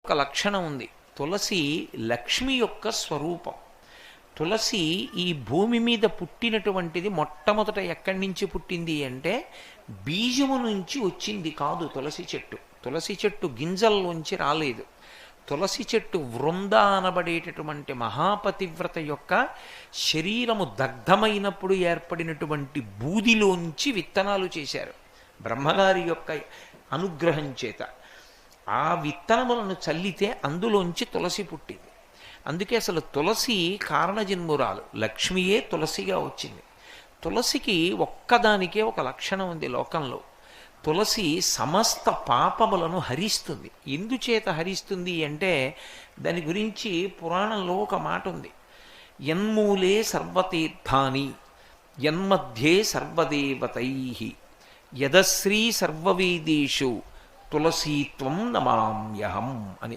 ఒక లక్షణం ఉంది. తులసి లక్ష్మి యొక్క స్వరూపం. తులసి ఈ భూమి మీద పుట్టినటువంటిది మొట్టమొదట ఎక్కడి నుంచి పుట్టింది అంటే బీజము నుంచి వచ్చింది కాదు తులసి చెట్టు. తులసి చెట్టు గింజల్లోంచి రాలేదు. తులసి చెట్టు వృంద అనబడేటటువంటి మహాపతివ్రత యొక్క శరీరము దగ్ధమైనప్పుడు ఏర్పడినటువంటి బూదిలోంచి విత్తనాలు చేశారు బ్రహ్మగారి యొక్క అనుగ్రహం చేత. ఆ విత్తనములను చల్లితే అందులోంచి తులసి పుట్టింది. అందుకే అసలు తులసి కారణజన్మురాలు, లక్ష్మియే తులసిగా వచ్చింది. తులసికి ఒక్కదానికే ఒక లక్షణం ఉంది లోకంలో. తులసి సమస్త పాపములను హరిస్తుంది. ఎందుచేత హరిస్తుంది అంటే దాని గురించి పురాణంలో ఒక మాట ఉంది. యన్మూలే సర్వతీర్థాని యన్మధ్యే సర్వదేవతై యదశ్రీ సర్వవేదేషు తులసీత్వం నమామ్యహం అని.